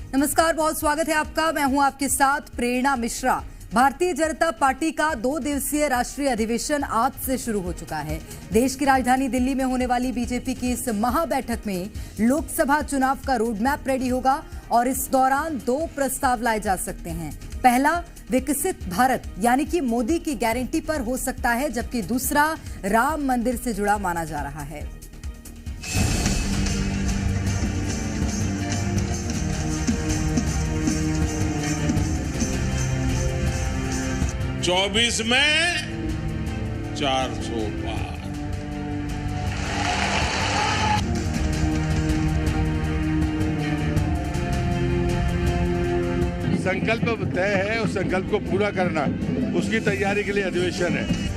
नमस्कार, बहुत स्वागत है आपका। मैं हूं आपके साथ प्रेरणा मिश्रा। भारतीय जनता पार्टी का 2 दिवसीय राष्ट्रीय अधिवेशन आज से शुरू हो चुका है। देश की राजधानी दिल्ली में होने वाली बीजेपी की इस महाबैठक में लोकसभा चुनाव का रोड मैप रेडी होगा और इस दौरान 2 प्रस्ताव लाए जा सकते हैं। पहला विकसित भारत यानी कि मोदी की गारंटी पर हो सकता है, जबकि दूसरा राम मंदिर से जुड़ा माना जा रहा है। चौबीस में 400 पार। संकल्प तय है, उस संकल्प को पूरा करना, उसकी तैयारी के लिए अधिवेशन है।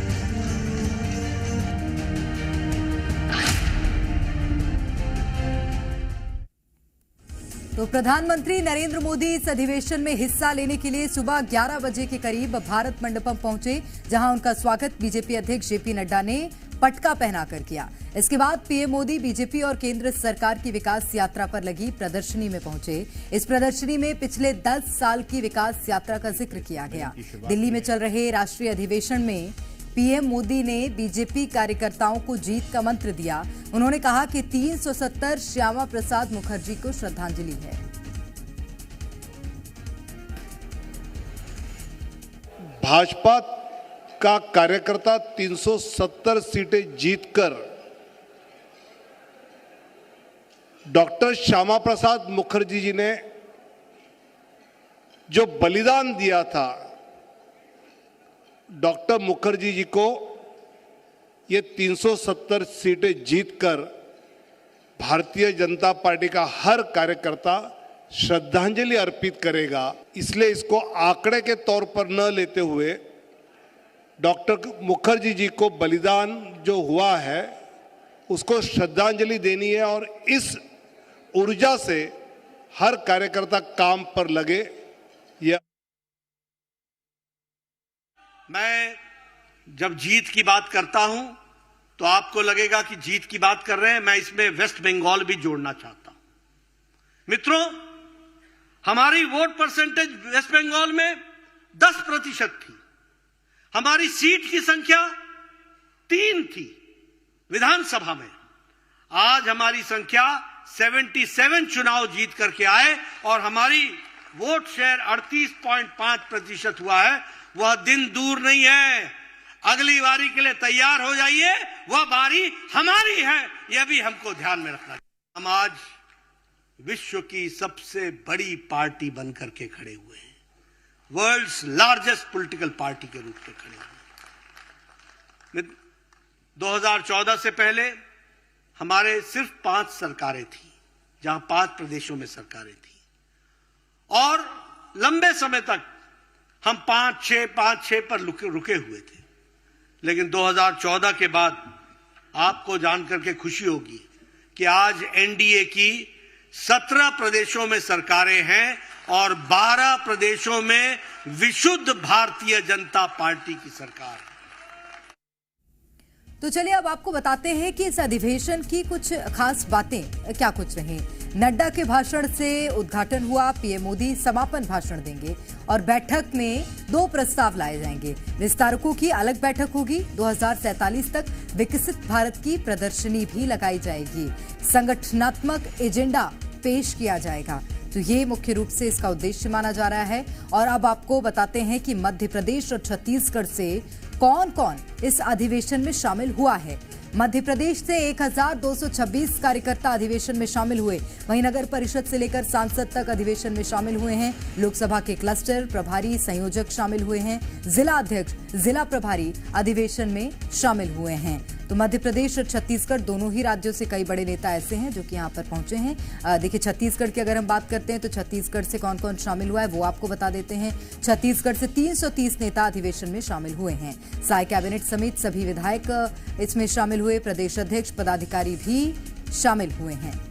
तो प्रधानमंत्री नरेंद्र मोदी इस अधिवेशन में हिस्सा लेने के लिए सुबह 11 बजे के करीब भारत मंडपम पहुंचे, जहां उनका स्वागत बीजेपी अध्यक्ष जेपी नड्डा ने पटका पहनाकर किया। इसके बाद पीएम मोदी बीजेपी और केंद्र सरकार की विकास यात्रा पर लगी प्रदर्शनी में पहुंचे। इस प्रदर्शनी में पिछले 10 साल की विकास यात्रा का जिक्र किया गया। दिल्ली में चल रहे राष्ट्रीय अधिवेशन में पीएम मोदी ने बीजेपी कार्यकर्ताओं को जीत का मंत्र दिया। उन्होंने कहा कि 370 श्यामा प्रसाद मुखर्जी को श्रद्धांजलि है। भाजपा का कार्यकर्ता 370 सीटें जीतकर डॉक्टर श्यामा प्रसाद मुखर्जी जी ने जो बलिदान दिया था, डॉक्टर मुखर्जी जी को ये 370 सीटें जीतकर भारतीय जनता पार्टी का हर कार्यकर्ता श्रद्धांजलि अर्पित करेगा। इसलिए इसको आंकड़े के तौर पर न लेते हुए डॉक्टर मुखर्जी जी को बलिदान जो हुआ है उसको श्रद्धांजलि देनी है और इस ऊर्जा से हर कार्यकर्ता काम पर लगे। यह मैं जब जीत की बात करता हूं तो आपको लगेगा कि जीत की बात कर रहे हैं। मैं इसमें वेस्ट बंगाल भी जोड़ना चाहता हूं। मित्रों, हमारी वोट परसेंटेज वेस्ट बंगाल में 10% थी। हमारी सीट की संख्या 3 थी विधानसभा में। आज हमारी संख्या 77 चुनाव जीत करके आए और हमारी वोट शेयर 38.5% हुआ है। वह दिन दूर नहीं है। अगली बारी के लिए तैयार हो जाइए, वह बारी हमारी है। यह भी हमको ध्यान में रखना चाहिए। हम आज विश्व की सबसे बड़ी पार्टी बनकर के खड़े हुए हैं। वर्ल्ड्स लार्जेस्ट पॉलिटिकल पार्टी के रूप में खड़े हुए हैं। 2014 से पहले हमारे सिर्फ 5 सरकारें थी, जहां 5 प्रदेशों में सरकारें थी और लंबे समय तक हम 5-6 पर रुके हुए थे। लेकिन 2014 के बाद आपको जानकर के खुशी होगी कि आज एनडीए की 17 प्रदेशों में सरकारें हैं और 12 प्रदेशों में विशुद्ध भारतीय जनता पार्टी की सरकार है। तो चलिए अब आपको बताते हैं कि इस अधिवेशन की कुछ खास बातें क्या कुछ रही। नड्डा के भाषण से उद्घाटन हुआ। पीएम मोदी समापन भाषण देंगे और बैठक में 2 प्रस्ताव लाए जाएंगे। विस्तारकों की अलग बैठक होगी। 2047 तक विकसित भारत की प्रदर्शनी भी लगाई जाएगी। संगठनात्मक एजेंडा पेश किया जाएगा। तो ये मुख्य रूप से इसका उद्देश्य माना जा रहा है। और अब आपको बताते हैं कि मध्य प्रदेश और छत्तीसगढ़ से कौन कौन इस अधिवेशन में शामिल हुआ है। मध्य प्रदेश से 1226 कार्यकर्ता अधिवेशन में शामिल हुए। वहीं नगर परिषद से लेकर सांसद तक अधिवेशन में शामिल हुए हैं। लोकसभा के क्लस्टर प्रभारी संयोजक शामिल हुए हैं। जिला अध्यक्ष, जिला प्रभारी अधिवेशन में शामिल हुए हैं। तो मध्य प्रदेश और छत्तीसगढ़ दोनों ही राज्यों से कई बड़े नेता ऐसे हैं जो कि यहाँ पर पहुंचे हैं। देखिए, छत्तीसगढ़ की अगर हम बात करते हैं तो छत्तीसगढ़ से कौन कौन शामिल हुआ है वो आपको बता देते हैं। छत्तीसगढ़ से 330 नेता अधिवेशन में शामिल हुए हैं। साय कैबिनेट समेत सभी विधायक इसमें शामिल हुए। प्रदेश अध्यक्ष, पदाधिकारी भी शामिल हुए हैं।